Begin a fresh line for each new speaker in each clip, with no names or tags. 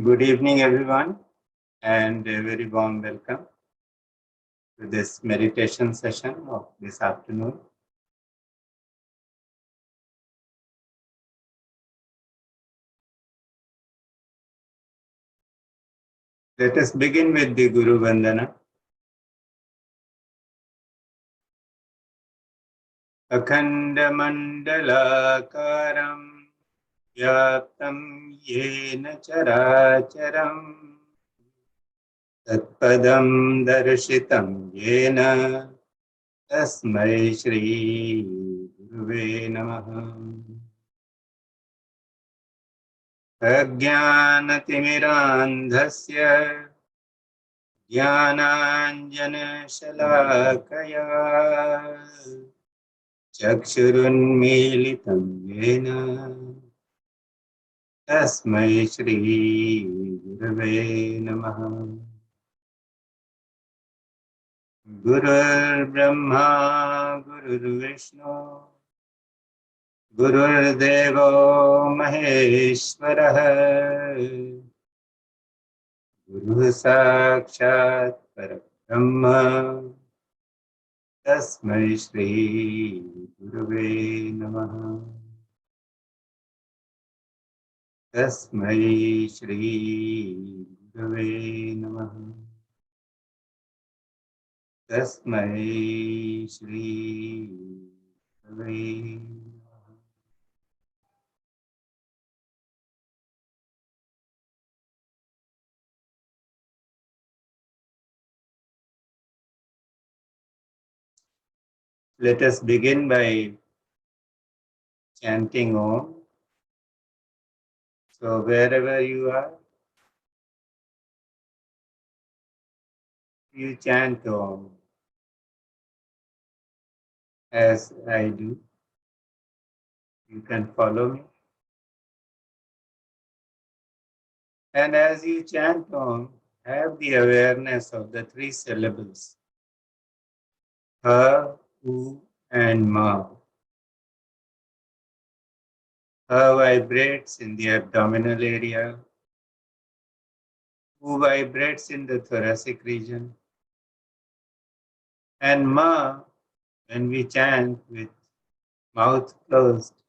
Good evening, everyone, and a very warm welcome to this meditation session of this afternoon. Let us begin with the Guru Vandana. Akhanda Mandalakaram Vyaptam Yena Characharam Tatpadam Darshitam Yena Tasmai Shri Guruve Namaha. अज्ञानतिमिरान्धस्य ज्ञानाञ्जनशलाकया चक्षुरुन्मीलितं येन तस्मै श्रीगुरवे नमः। गुरुर्ब्रह्मा गुरुर्विष्णु गुरुर्देवो महेश्वरः गुरुः साक्षात् परब्रह्म तस्मै श्री गुरुवे नमः। तस्मै श्री गुरुवे नमः। तस्मै श्री गुरुवे नमः। Let us begin by chanting Om. So wherever you are, you chant Om as I do. You can follow me. And as you chant Om, have the awareness of the three syllables, Ha, U, and Ma. Ha vibrates in the abdominal area. U vibrates in the thoracic region. And Ma, when we chant with mouth closed,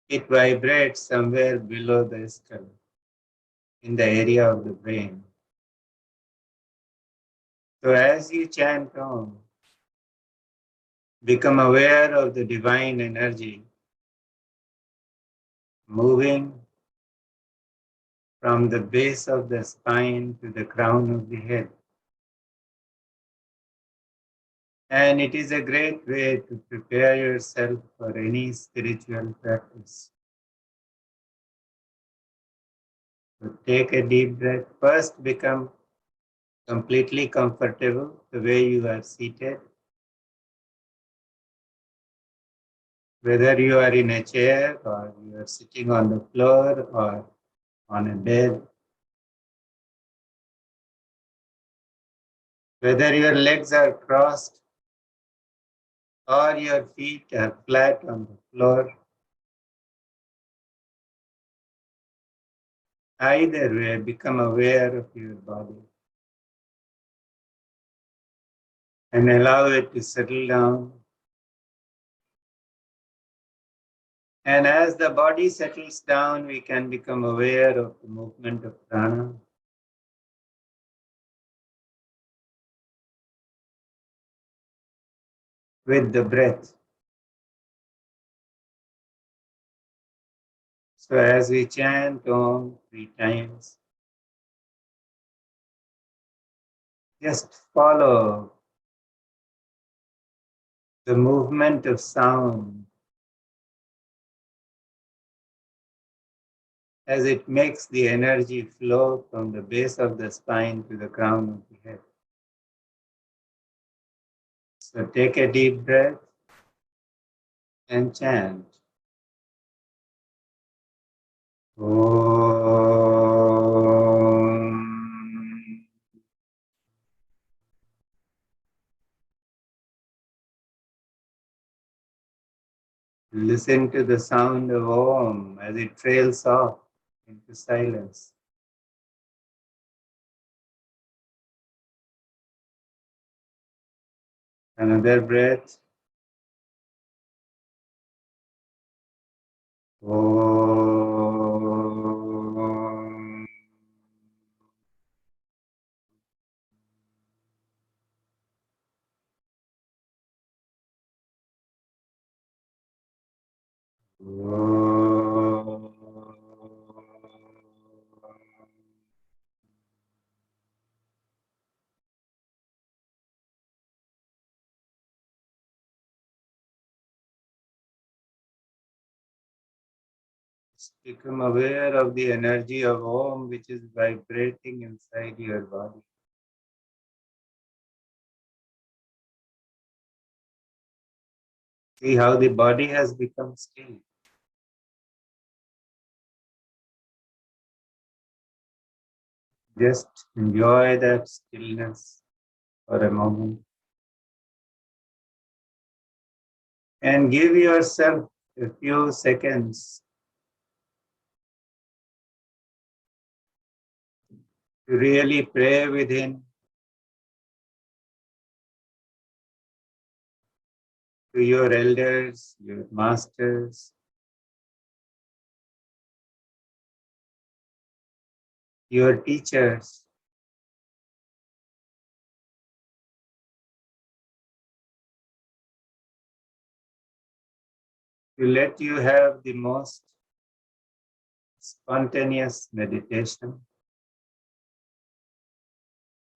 it vibrates somewhere below the skull, in the area of the brain. So as you chant Om, become aware of the divine energy moving from the base of the spine to the crown of the head. And it is a great way to prepare yourself for any spiritual practice. So take a deep breath. First, become completely comfortable the way you are seated. Whether you are in a chair or you are sitting on the floor or on a bed. Whether your legs are crossed or your feet are flat on the floor. Either way, become aware of your body and allow it to settle down. And as the body settles down, we can become aware of the movement of prana. With the breath. So as we chant Om 3 times, just follow the movement of sound as it makes the energy flow from the base of the spine to the crown of the head. So take a deep breath and chant. Om. Listen to the sound of Om as it trails off into silence. Another breath. Om. Om. Become aware of the energy of Om which is vibrating inside your body. See how the body has become still. Just enjoy that stillness for a moment and give yourself a few seconds to really pray within to your elders, your masters, your teachers, to let you have the most spontaneous meditation,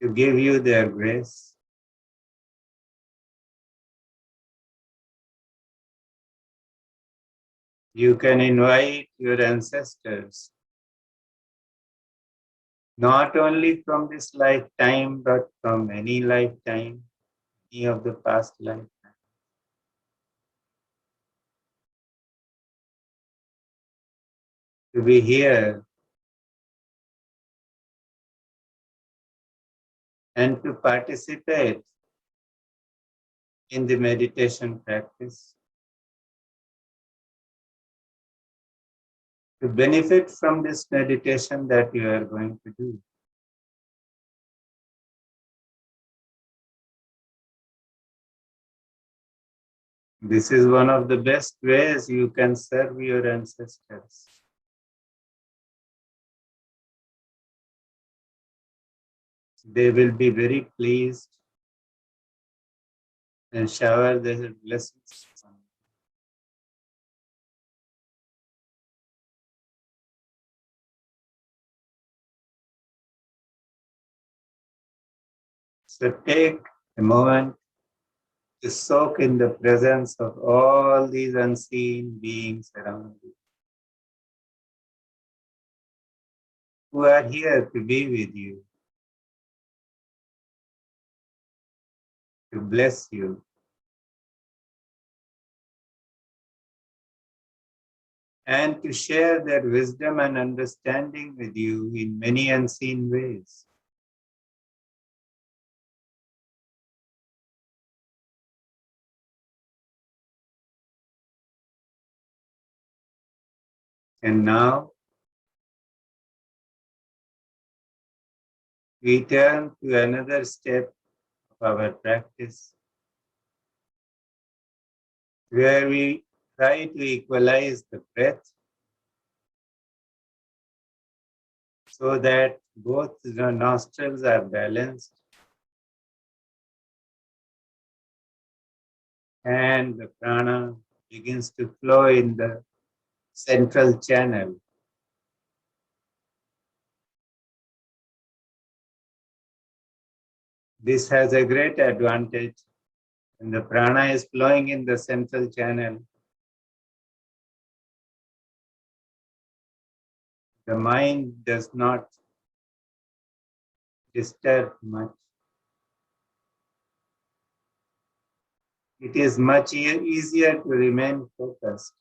to give you their grace. You can invite your ancestors, not only from this lifetime, but from any lifetime, any of the past life, to be here and to participate in the meditation practice, to benefit from this meditation that you are going to do. This is one of the best ways you can serve your ancestors. They will be very pleased and shower their blessings on you. So take a moment to soak in the presence of all these unseen beings around you who are here to be with you, to bless you, and to share their wisdom and understanding with you in many unseen ways. And now we turn to another step of our practice where we try to equalize the breath so that both the nostrils are balanced and the prana begins to flow in the central channel. This has a great advantage. When the prana is flowing in the central channel, the mind does not disturb much. It is much easier to remain focused.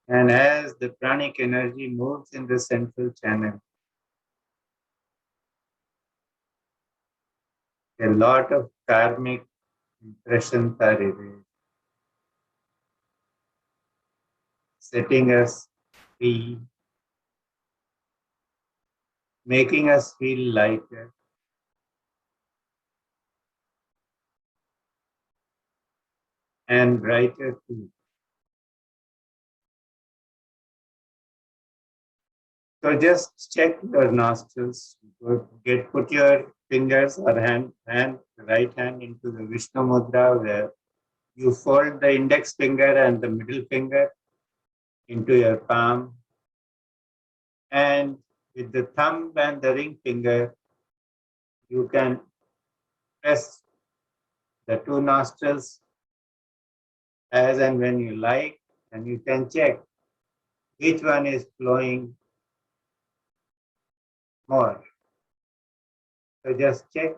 And as the pranic energy moves in the central channel, a lot of karmic impressions are erased, setting us free, making us feel lighter, and brighter too. So just check your nostrils. Put your fingers or right hand into the Vishnu Mudra, where you fold the index finger and the middle finger into your palm. And with the thumb and the ring finger, you can press the two nostrils as and when you like, and you can check which one is flowing more. So just check.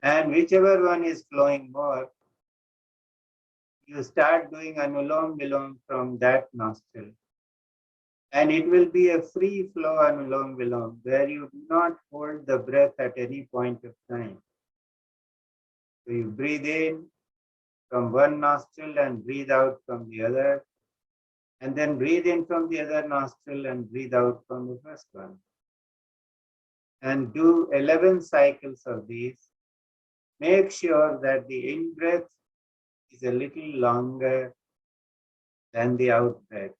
And whichever one is flowing more, you start doing Anulom Vilom from that nostril. And it will be a free flow Anulom Vilom, where you do not hold the breath at any point of time. So you breathe in from one nostril and breathe out from the other, and then breathe in from the other nostril and breathe out from the first one. And do 11 cycles of these. Make sure that the in-breath is a little longer than the out-breath.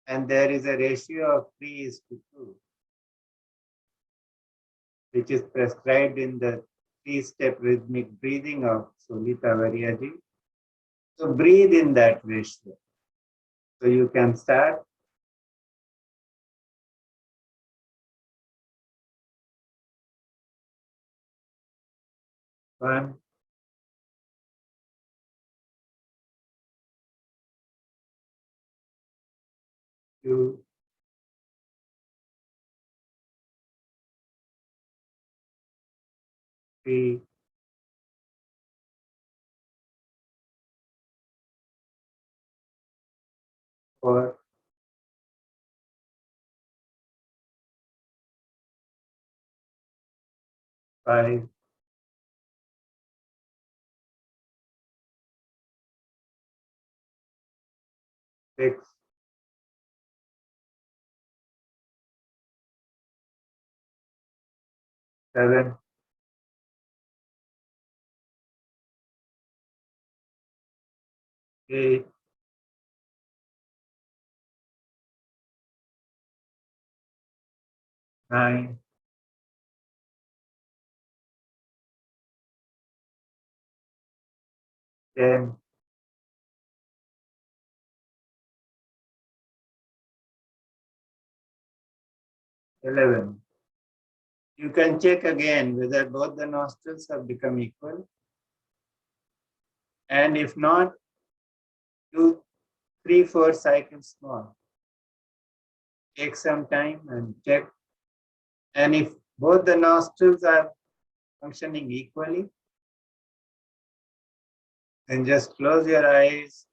And there is a ratio of 3:2, which is prescribed in the 3-step rhythmic breathing of Sulita Variaji. So breathe in that ratio. So you can start. 1, 2, 3, 4, 5, 6, 7, 8, 9, 10, 11. You can check again whether both the nostrils have become equal. And if not, do 3, 4 cycles more. Take some time and check. And if both the nostrils are functioning equally, then just close your eyes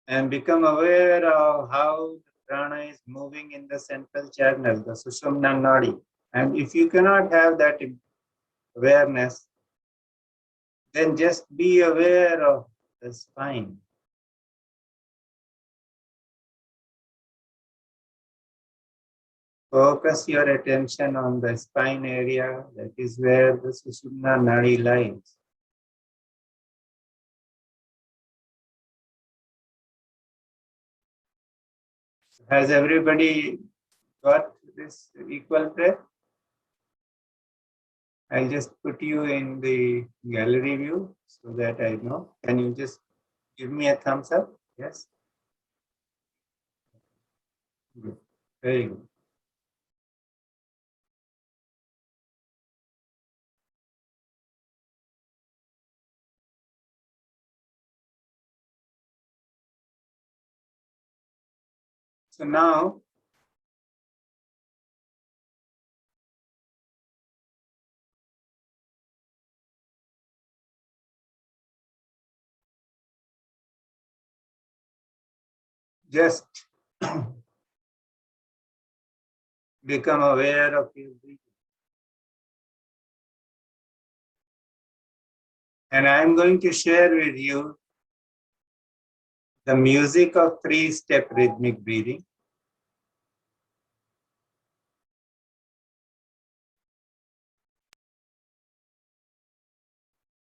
and become aware of how the prana is moving in the central channel, the Sushumna Nadi. And if you cannot have that awareness, then just be aware of the spine. Focus your attention on the spine area. That is where the Sushumna Nadi lies. Has everybody got this equal breath? I'll just put you in the gallery view so that I know. Can you just give me a thumbs up? Yes? Good. Very good. So now, just become aware of your breathing. And I'm going to share with you the music of 3-step rhythmic breathing.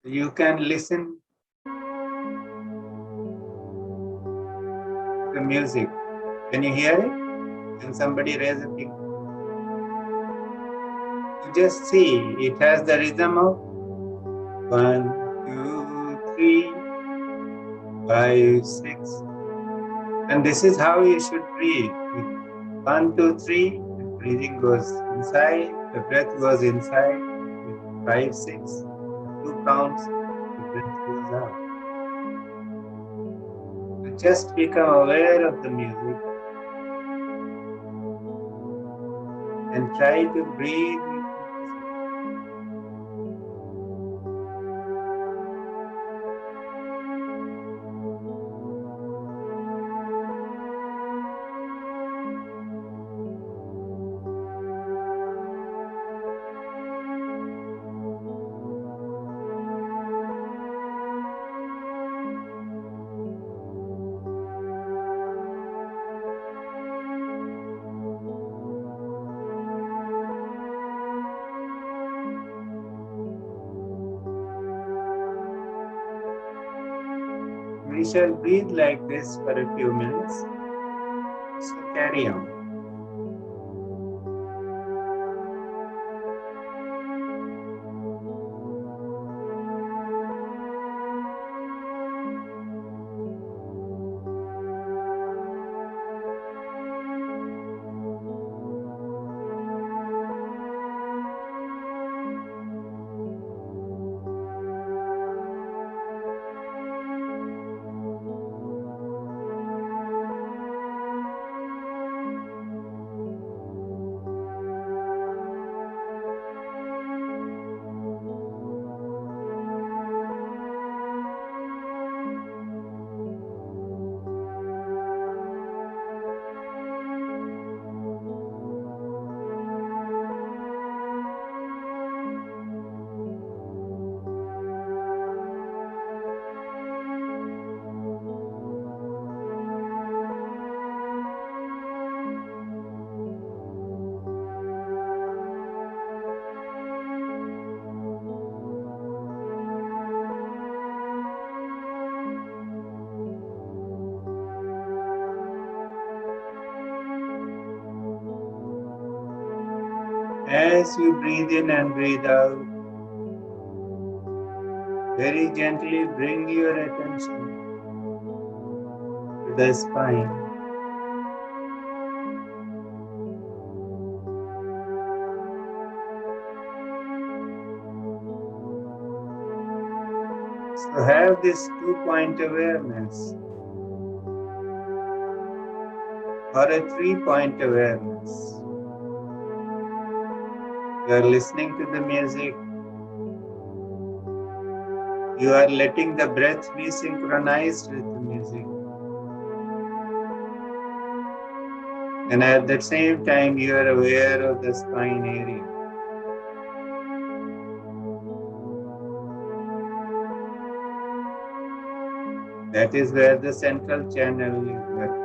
You can listen to music. Can you hear it? Can somebody raise a finger? You just see it has the rhythm of 1, 2, 3, 5, 6. And this is how you should breathe. With 1, 2, 3, the breathing goes inside, the breath goes inside. With 5, 6, the 2 counts, the breath goes out. So just become aware of the music and try to breathe with the music. We shall breathe like this for a few minutes. So carry on. As you breathe in and breathe out, very gently bring your attention to the spine. So have this 2-point awareness or a 3-point awareness. You are listening to the music. You are letting the breath be synchronized with the music. And at the same time, you are aware of the spine area. That is where the central channel is working.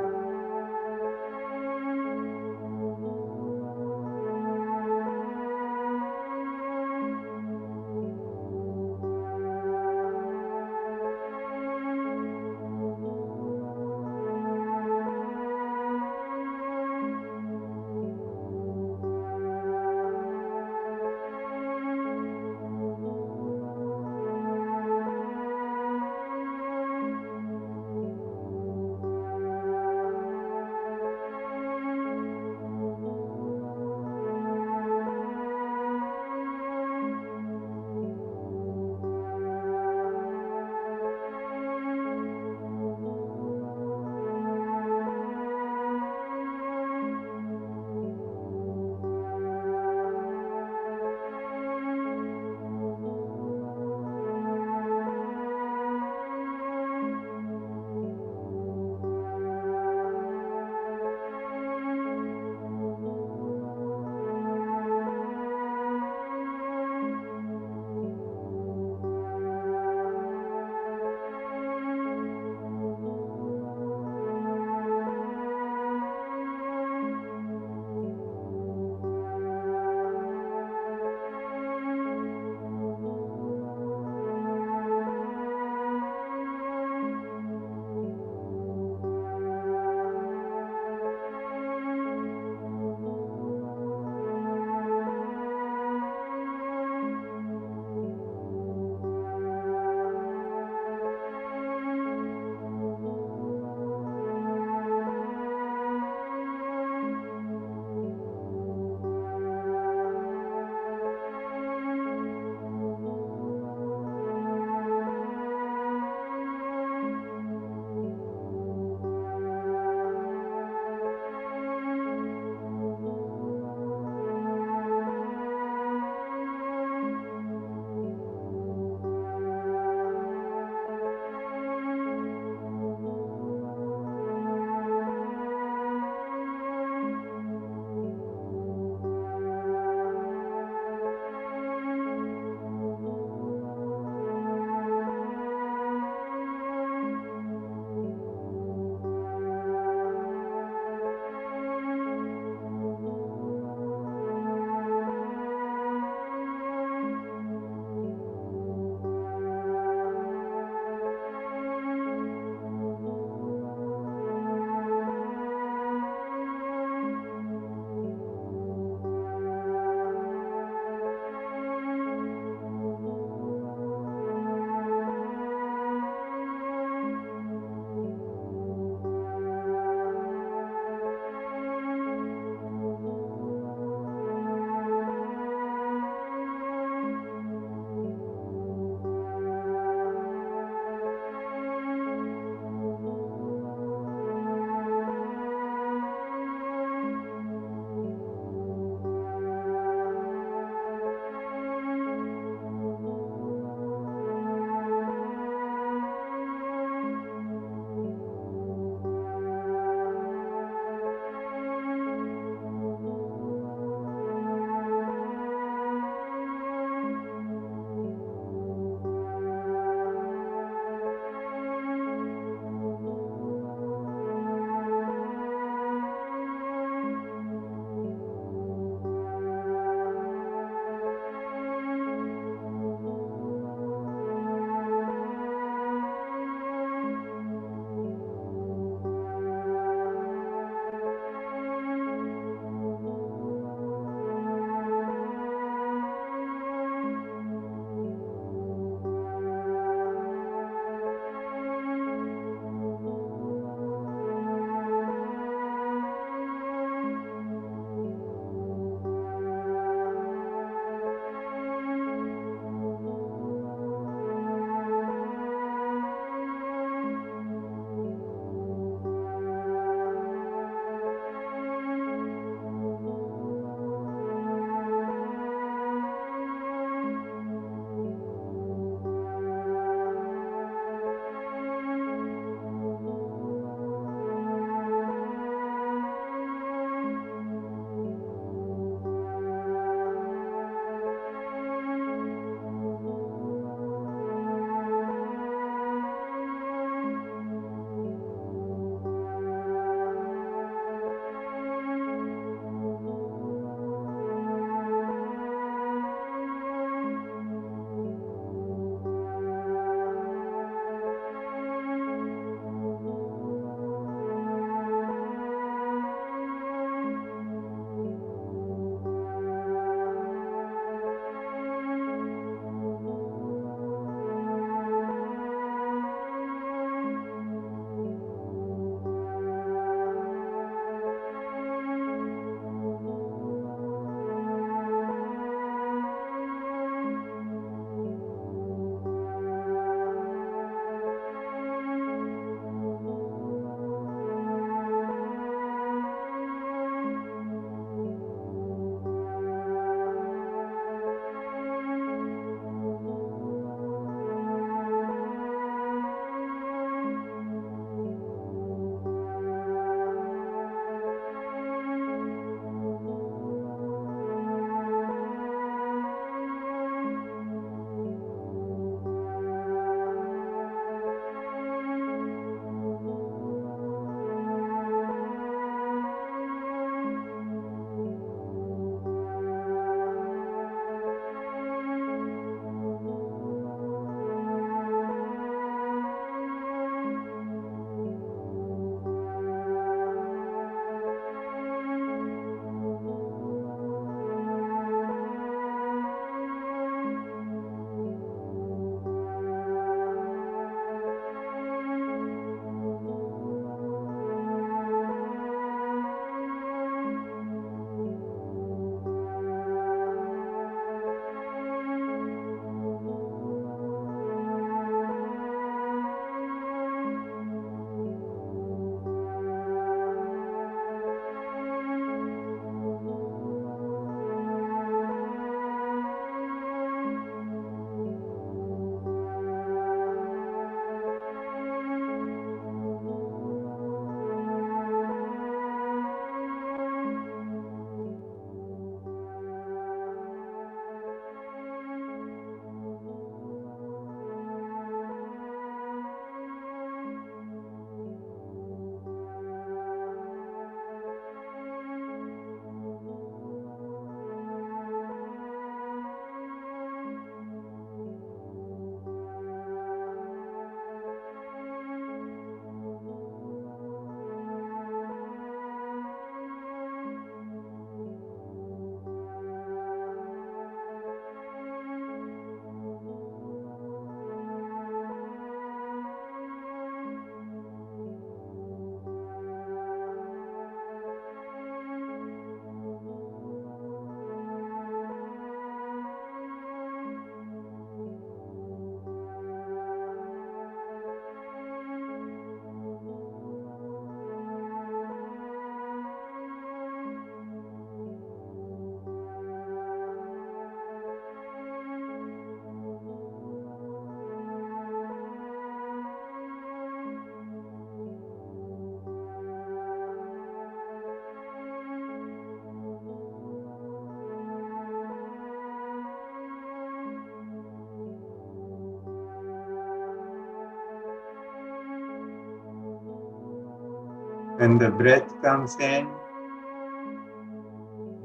When the breath comes in,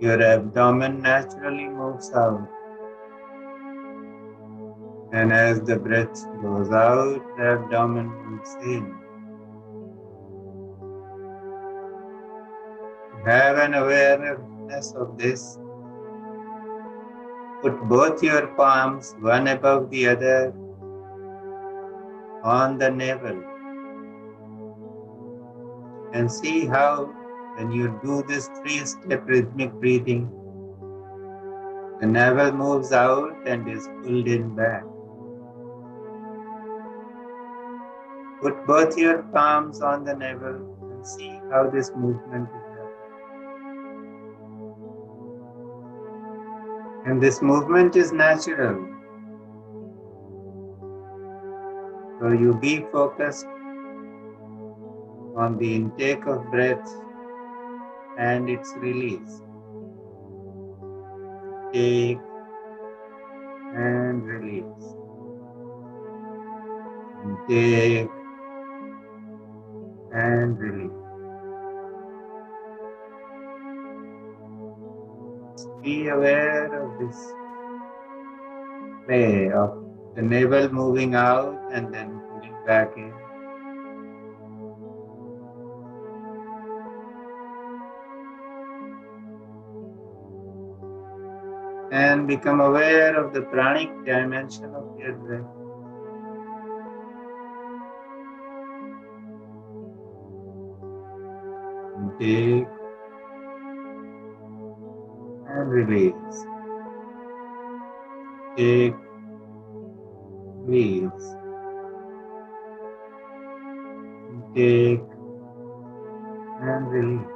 your abdomen naturally moves out. And as the breath goes out, the abdomen moves in. Have an awareness of this. Put both your palms, one above the other, on the navel. And see how, when you do this 3-step rhythmic breathing, the navel moves out and is pulled in back. Put both your palms on the navel and see how this movement is happening. And this movement is natural. So you be focused on the intake of breath and its release. Take and release. Intake and release. Be aware of this play of the navel moving out and then pulling back in. And become aware of the pranic dimension of your breath. Intake and release. Take, release. Take and release.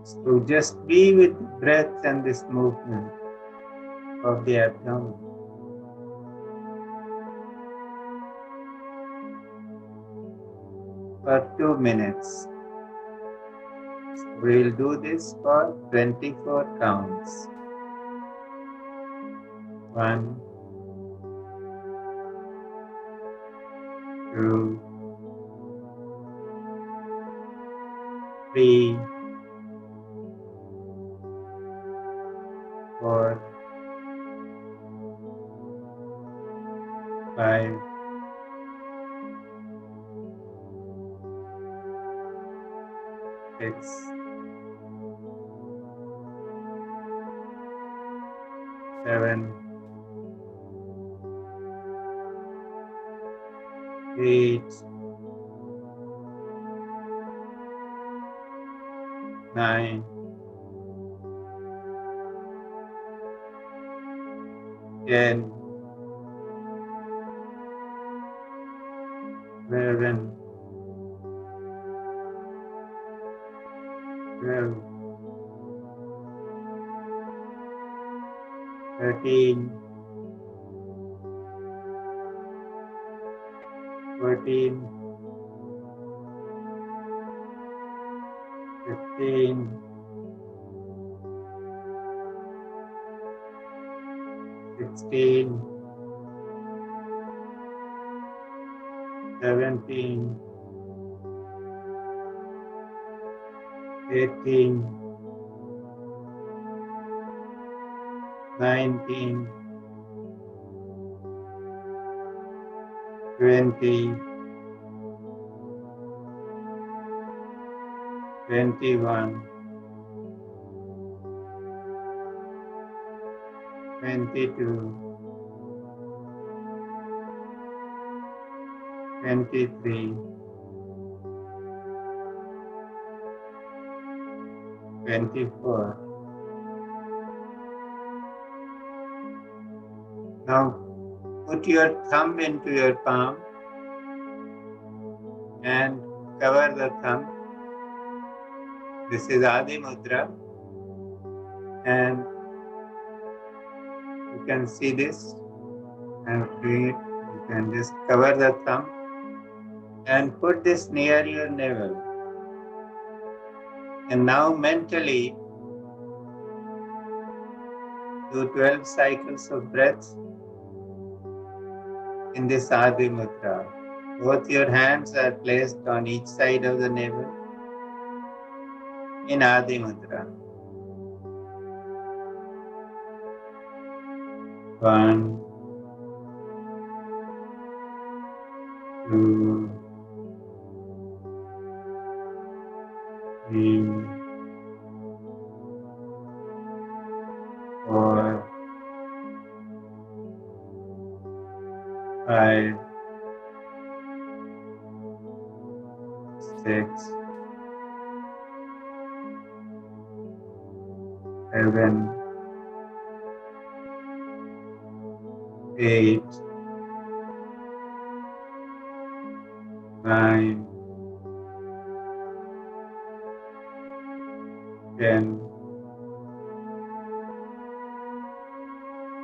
So just be with the breath and this movement of the abdomen. For 2 minutes. We'll do this for 24 counts. 1, 2, 3, 4, 5, 6, 7, 8, 9, 10, 11, 12, 13, 14, 15, 16, 17, 18, 19, 20, 21, 22, 23, 24. Now put your thumb into your palm and cover the thumb. This is Adi Mudra, and you can see this. I'm doing it. You can just cover the thumb and put this near your navel. And now mentally do 12 cycles of breath in this Adi Mudra. Both your hands are placed on each side of the navel in Adi Mudra. 1, 2, 3, 4, 5, 6, 7, 8, 9, 10,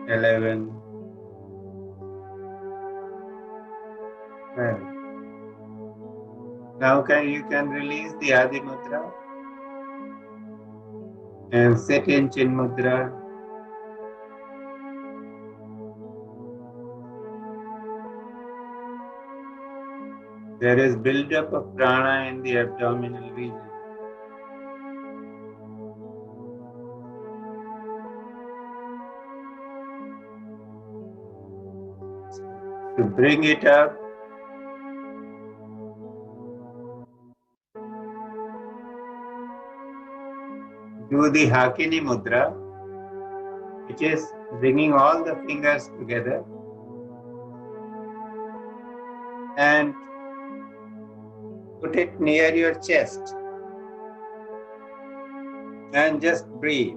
11, 12. Now you can release the Adi Mudra and sit in Chin Mudra. There is build-up of prana in the abdominal region. To bring it up, do the Hakini Mudra, which is bringing all the fingers together and put it near your chest and just breathe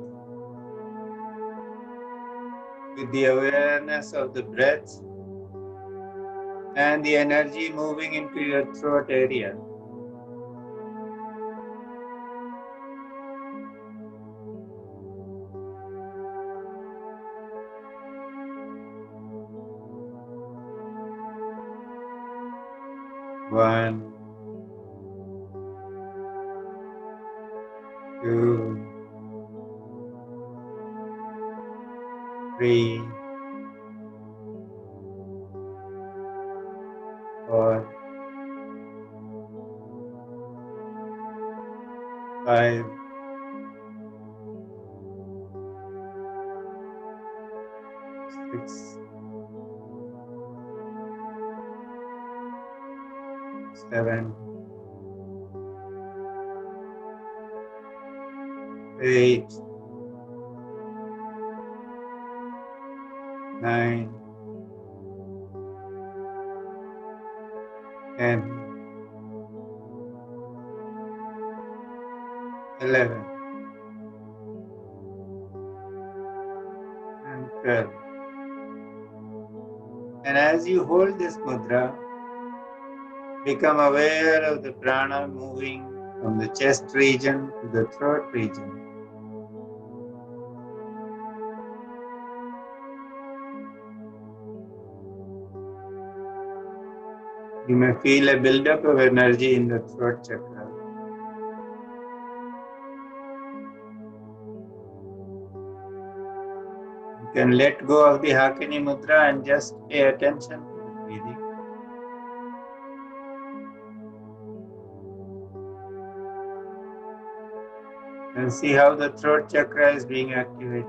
with the awareness of the breath and the energy moving into your throat area. One, 2, 3, 4, 5, 6, 7, 8, 9, 10, 11, and 12. And as you hold this mudra, become aware of the prana moving from the chest region to the throat region. You may feel a buildup of energy in the throat chakra. You can let go of the Hakini Mudra and just pay attention to the breathing. And see how the throat chakra is being activated.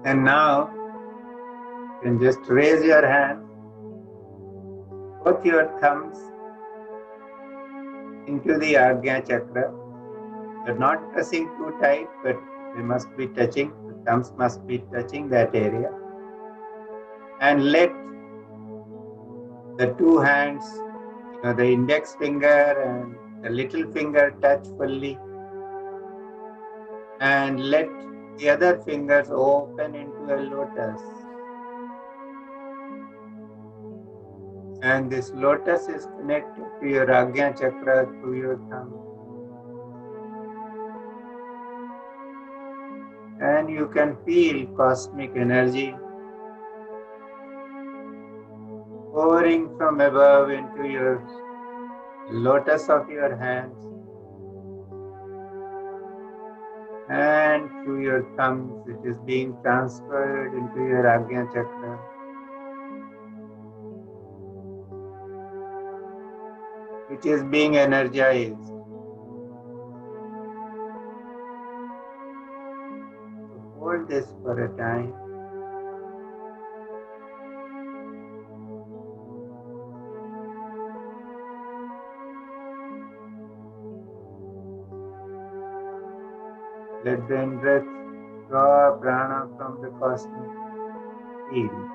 And now, you can just raise your hand, both your thumbs into the Ajna chakra. You're not pressing too tight, but they must be touching, the thumbs must be touching that area. And let the two hands, the index finger and the little finger touch fully. And let the other fingers open into a lotus. And this lotus is connected to your Ajna chakra through your thumb. And you can feel cosmic energy pouring from above into your lotus of your hands and through your thumbs. It is being transferred into your Ajna chakra. Which is being energized. So hold this for a time. Let the in-breath draw prana from the cosmic field.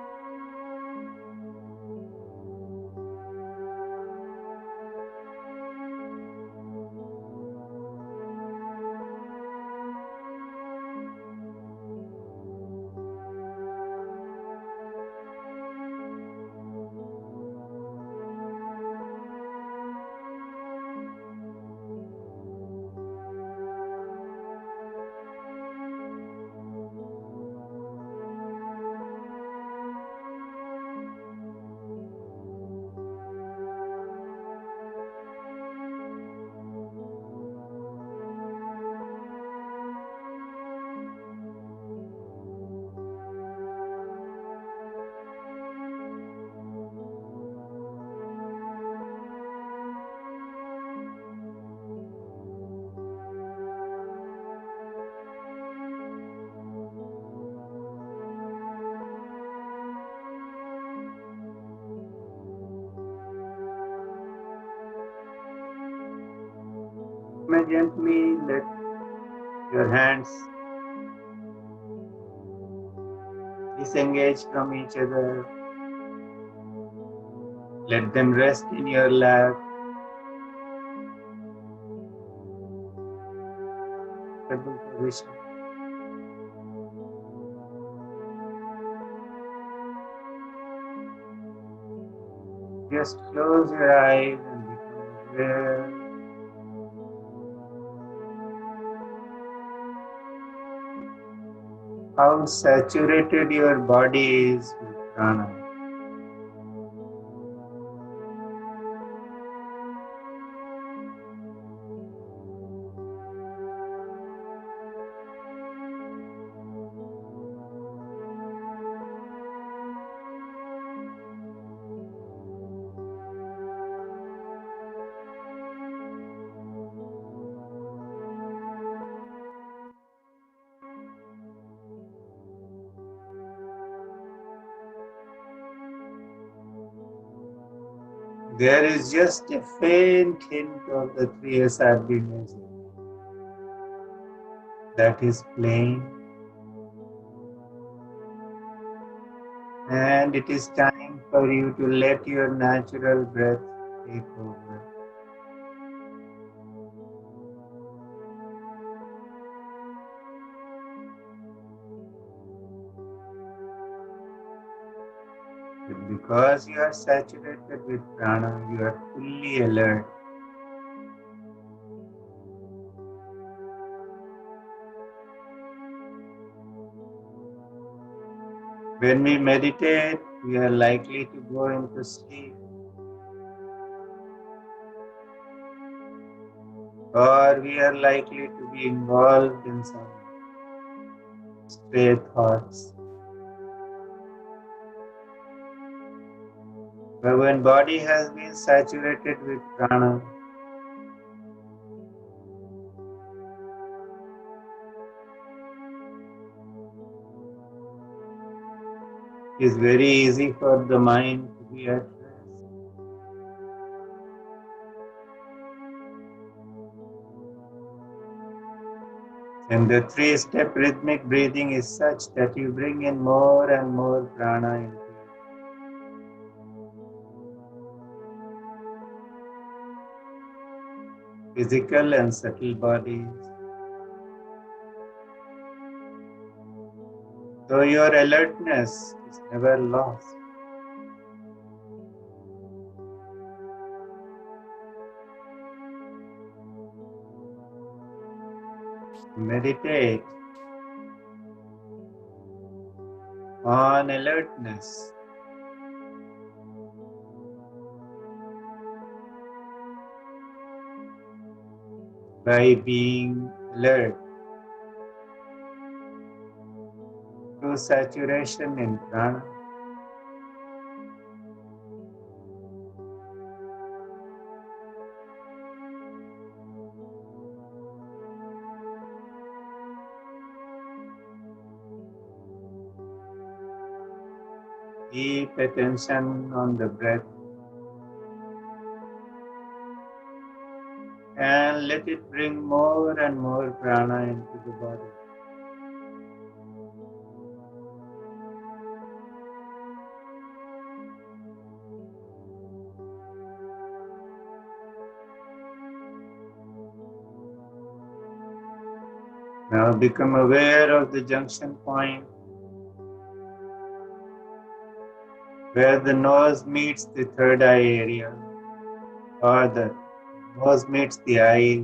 You may gently let your hands disengage from each other. Let them rest in your lap. Comfortable position. Just close your eyes and become aware how saturated your body is with prana. There is just a faint hint of the 3SRB music that is playing, and it is time for you to let your natural breath take over. But because you are saturated with prana, you are fully alert. When we meditate, we are likely to go into sleep, or we are likely to be involved in some stray thoughts. But when body has been saturated with prana, it is very easy for the mind to be at rest. And the three-step rhythmic breathing is such that you bring in more and more prana into physical and subtle bodies. So your alertness is never lost. Meditate on alertness. By being alert through saturation in prana, keep attention on the breath and let it bring more and more prana into the body. Now become aware of the junction point where the nose meets the third eye area, or the nose meets the eyes.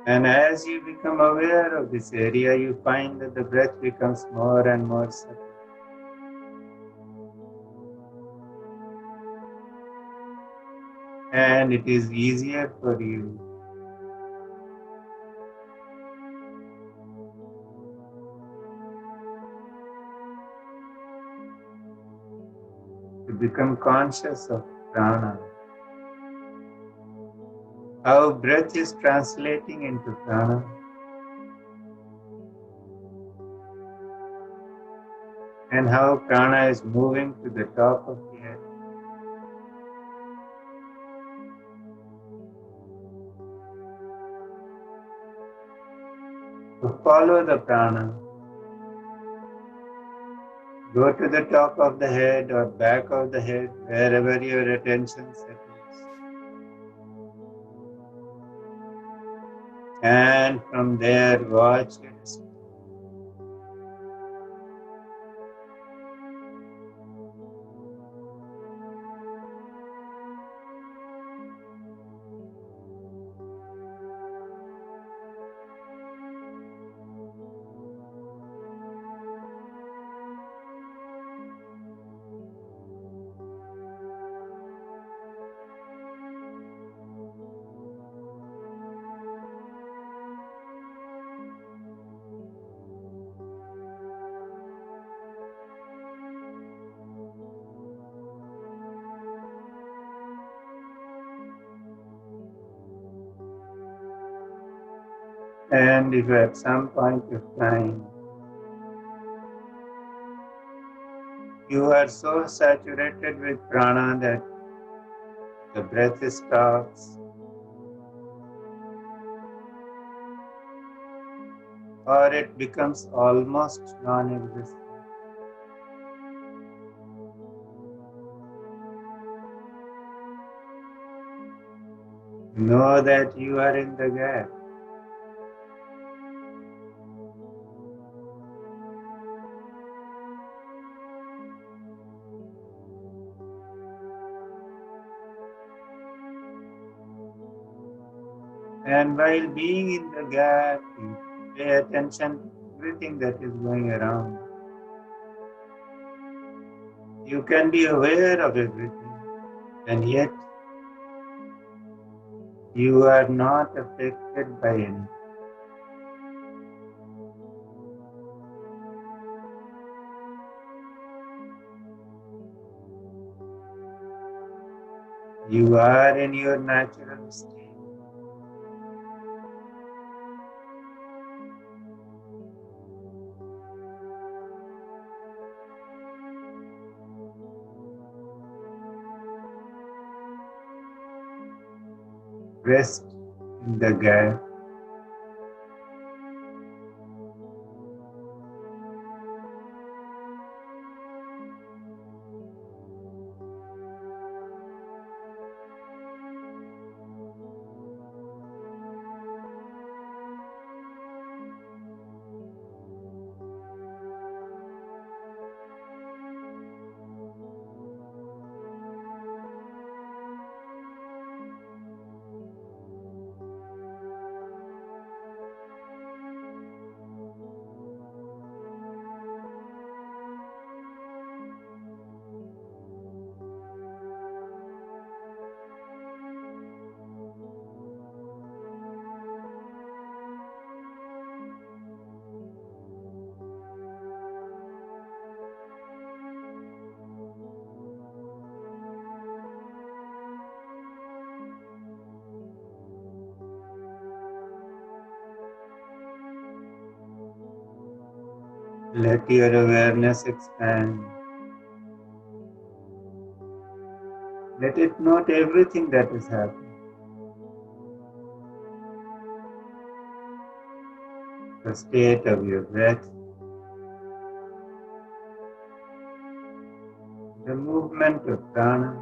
And as you become aware of this area, you find that the breath becomes more and more subtle. And it is easier for you to become conscious of prana. How breath is translating into prana. And how prana is moving to the top of the head. To follow the prana, go to the top of the head or back of the head, wherever your attention settles. And from there, watch it. And if at some point of time you are so saturated with prana that the breath stops, or it becomes almost non-existent, know that you are in the gap. And while being in the gap, you pay attention to everything that is going around. You can be aware of everything, and yet you are not affected by anything. You are in your natural state. Rest in the gap. Let your awareness expand. Let it note everything that is happening. The state of your breath, the movement of prana,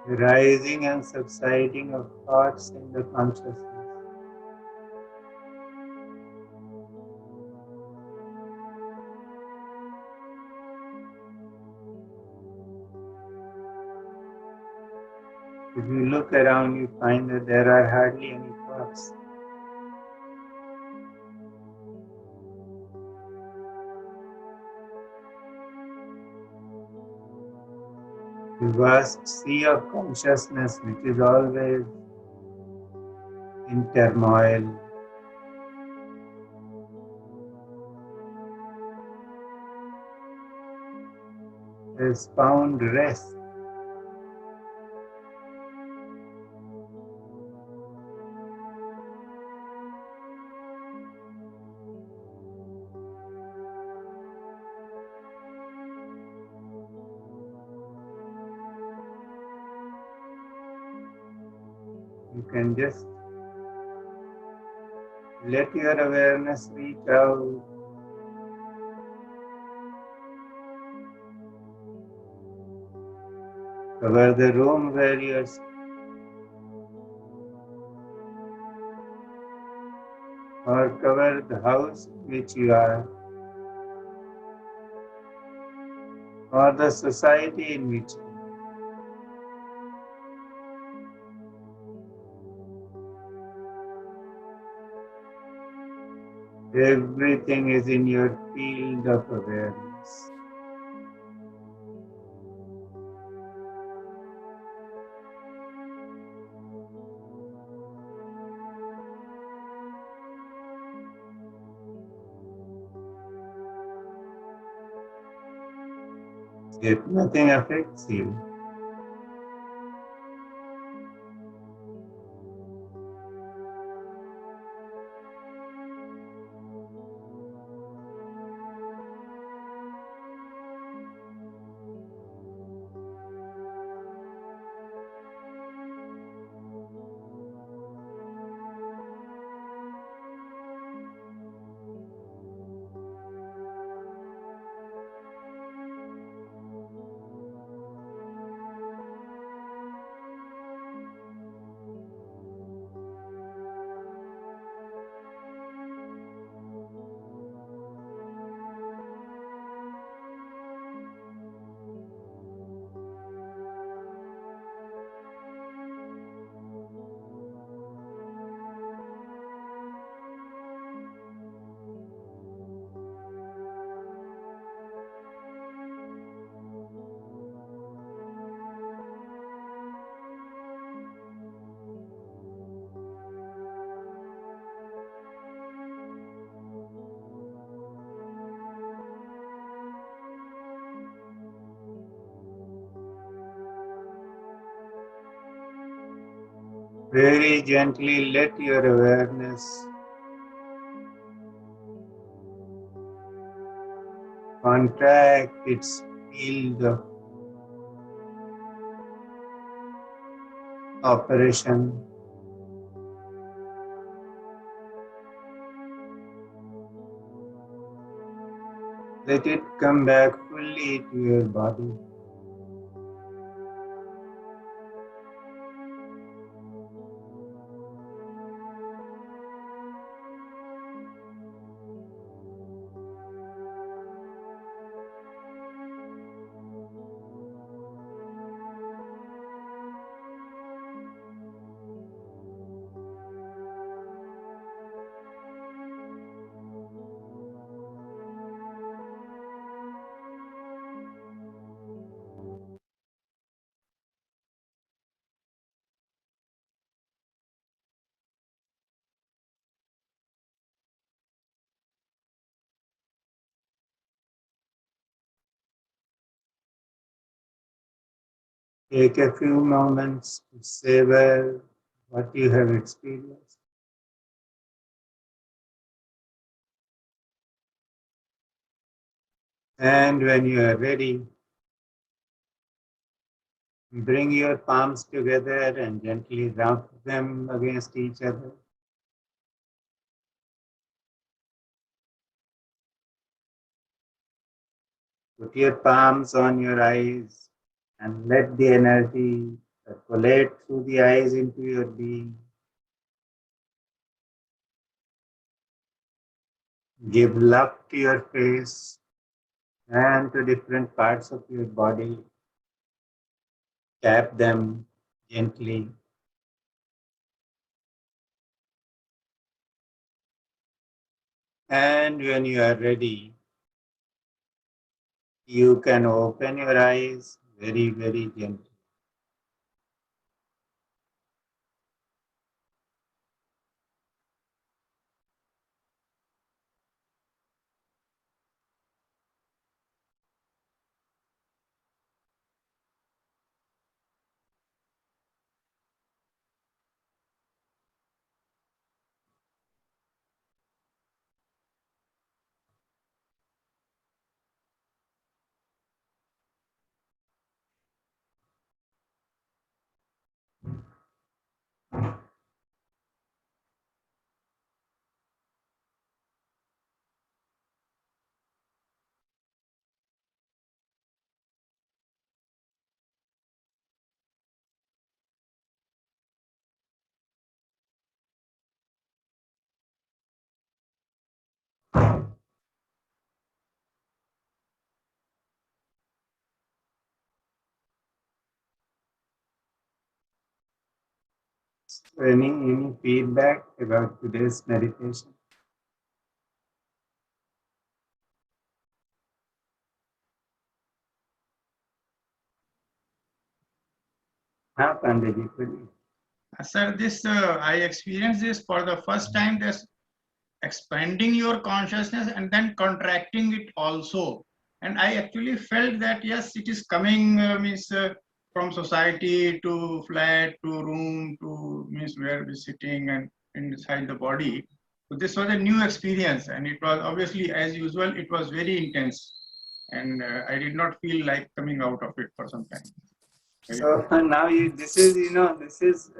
the rising and subsiding of thoughts in the consciousness. If you look around, you find that there are hardly any thoughts. The vast sea of consciousness, which is always in turmoil, has found rest. You can just let your awareness reach out, cover the room where you are sitting, or cover the house in which you are, or the society in which you are. Everything is in your field of awareness. Yet nothing affects you. Very gently let your awareness contract its field of operation. Let it come back fully to your body. Take a few moments to savor what you have experienced. And when you are ready, bring your palms together and gently rub them against each other. Put your palms on your eyes and let the energy circulate through the eyes into your being. Give love to your face and to different parts of your body. Tap them gently. And when you are ready, you can open your eyes very, very gently. So any feedback about today's meditation? How Pandit ji?
Sir, this I experienced this for the first time. This expanding your consciousness and then contracting it also, and I actually felt that yes, it is coming means from society to flat to room to means where we're sitting and inside the body. So this was a new experience, and it was obviously as usual. It was very intense, and I did not feel like coming out of it for some time. Very
So now this is, this is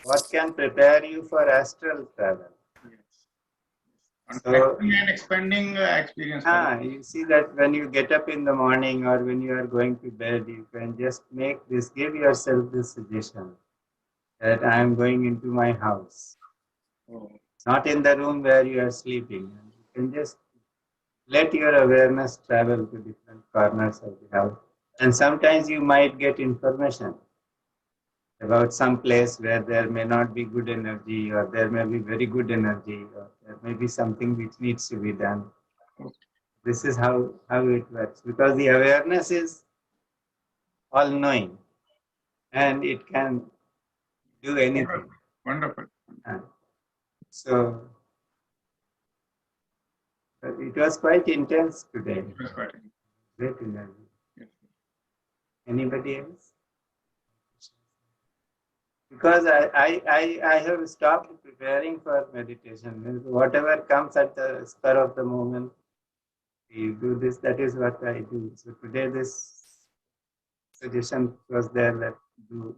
what can prepare you for astral travel.
yes.
So,
Contracting and expanding experience for me.
you see that when you get up in the morning or when you are going to bed, you can just give yourself this suggestion that I am going into my house,
Oh,
not in the room where you are sleeping. You can just let your awareness travel to different corners of the house. And sometimes you might get information about some place where there may not be good energy, or there may be very good energy, or there may be something which needs to be done. This is how it works, because the awareness is all knowing and it can do anything.
wonderful, wonderful.
Uh, So it was quite intense today.
It was quite
Great energy.
yes.
Anybody else? Because I have stopped preparing for meditation. Whatever comes at the spur of the moment, you do this, that is what I do. So today this suggestion was there that do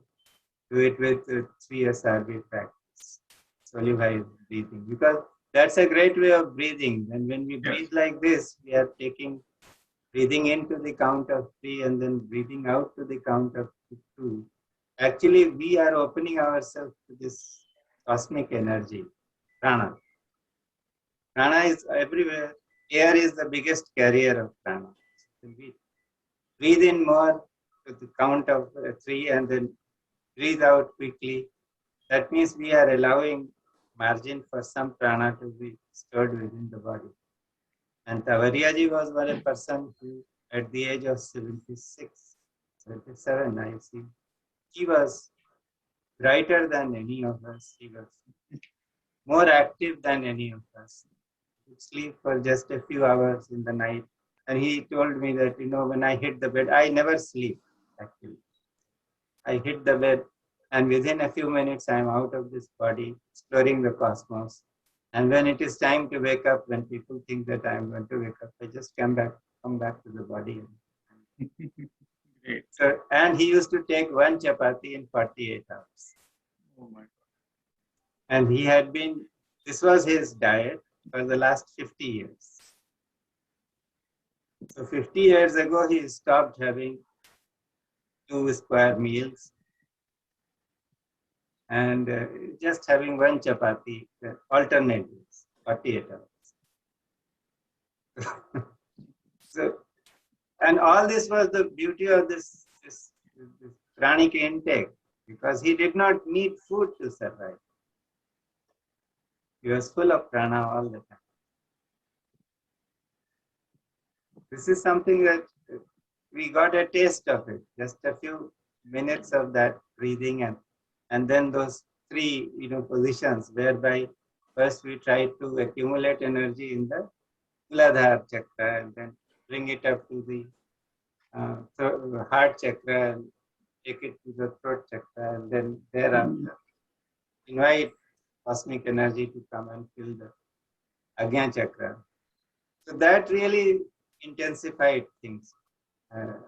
it with 3 SRB practice, solivized breathing, because that's a great way of breathing. And when we
Yes.
breathe like this, we are breathing into the count of 3 and then breathing out to the count of 2. Actually, we are opening ourselves to this cosmic energy, prana. Prana is everywhere. Air is the biggest carrier of prana. We breathe in more to the count of 3 and then breathe out quickly. That means we are allowing margin for some prana to be stored within the body. And Tavariyaji was one a person who, at the age of 76, 77, I see, he was brighter than any of us. He was more active than any of us. He would sleep for just a few hours in the night. And he told me that, when I hit the bed, I never sleep, actually. I hit the bed, and within a few minutes, I'm out of this body, exploring the cosmos. And when it is time to wake up, when people think that I'm going to wake up, I just come back to the body.
Great.
So, and he used to take one chapati in 48 hours.
Oh my God.
And he had been, this was his diet for the last 50 years. So 50 years ago, he stopped having 2 square meals and just having one chapati alternate days, 48 hours. So, and all this was the beauty of this pranic intake, because he did not need food to survive. He was full of prana all the time. This is something that we got a taste of it, just a few minutes of that breathing, and then those three positions whereby first we try to accumulate energy in the Muladhara chakra and then bring it up to the heart chakra and take it to the throat chakra, and then thereafter invite cosmic energy to come and fill the Agnya chakra. So that really intensified things.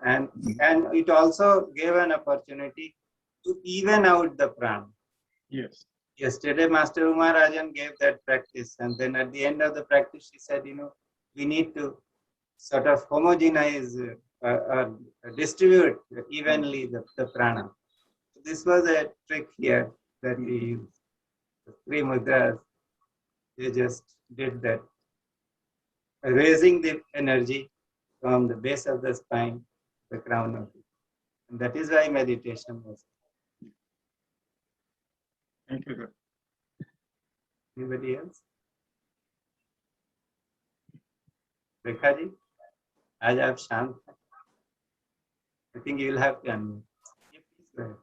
And it also gave an opportunity to even out the prana.
Yes.
Yesterday, Master Uma Rajan gave that practice, and then at the end of the practice, she said, we need to sort of homogenize or distribute evenly the prana. So this was a trick here that we used. The three mudras, they just did that, raising the energy from the base of the spine to the crown of it. And that is why meditation was.
Thank you, sir.
Anybody else? Rekha ji, आज आप शांत हैं. I think you will have to unmute. Yeah, please go ahead.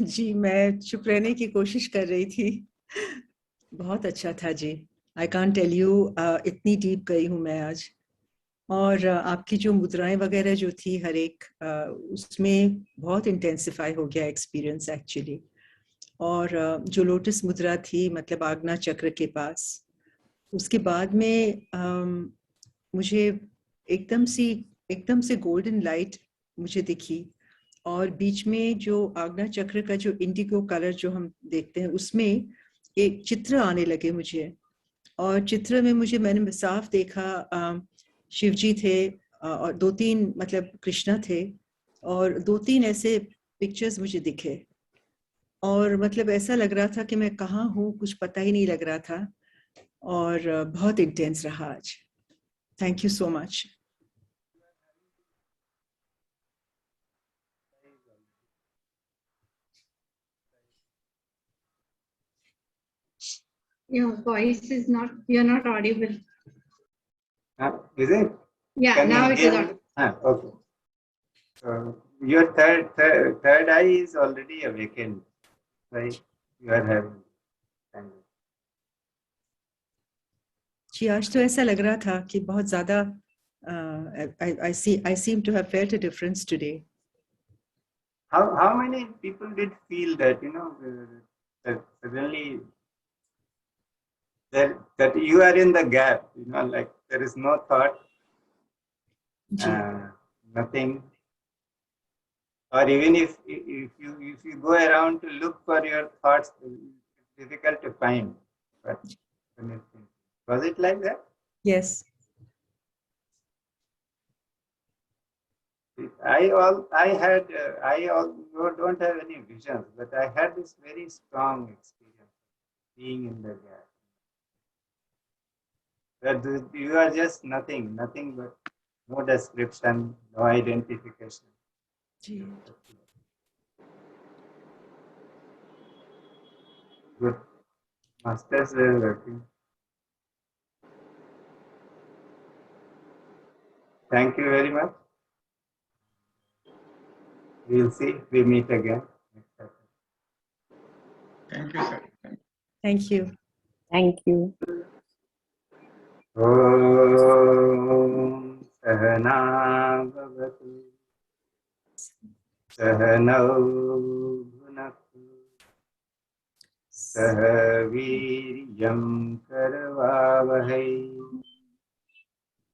जी, मैं चुप रहने की कोशिश कर रही थी. बहुत अच्छा था जी. आई कांट टेल यू इतनी डीप गई हूँ मैं आज. और आपकी जो मुद्राएं वगैरह जो थी हर एक, उसमें बहुत इंटेंसिफाई हो गया एक्सपीरियंस एक्चुअली. और जो लोटस मुद्रा थी, मतलब आज्ञा चक्र के पास, उसके बाद में मुझे एकदम से गोल्डन लाइट मुझे दिखी. और बीच में जो आज्ञा चक्र का जो इंडिगो कलर जो हम देखते हैं, उसमें एक चित्र आने लगे मुझे. और चित्र में मैंने साफ देखा शिव जी थे, और 2-3 मतलब कृष्णा थे, और 2-3 ऐसे पिक्चर्स मुझे दिखे. और मतलब ऐसा लग रहा था कि मैं कहाँ हूँ, कुछ पता ही नहीं लग रहा था. और बहुत इंटेंस रहा आज. Thank you so much.
Your voice is not, you're not audible.
Is it?
Yeah,
Can
now
you
it is
hear me?
audible.
Okay. Your third eye is already awakened, right? You are having.
जी, आज तो ऐसा लग रहा था कि बहुत ज़्यादा I seem to have felt a difference today.
How many people did feel that, that suddenly that you are in the gap, like there is no thought, nothing, or even if you go around to look for your thoughts, it's difficult to find. But was it like that?
Yes.
I don't have any visions, but I had this very strong experience being in the gap. That you are just nothing but no description, no identification.
Ji.
Good. Masters were working. Thank you very much. We'll see. We meet again.
Thank you, sir.
Thank you.
Thank you.
Om Sahana भवतु सहनौ भुनक्तु सह वीर्यं करवावहै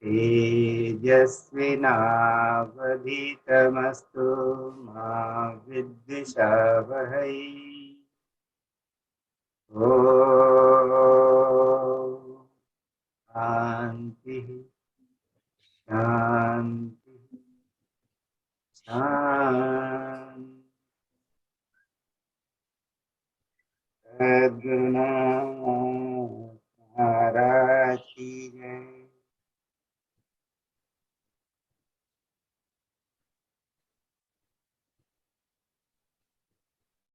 तेजस्विनावधीतमस्तु मा विद्विषावहै ॐ शान्तिः शान्तिः शान्तिः। सद्गुरुनाथ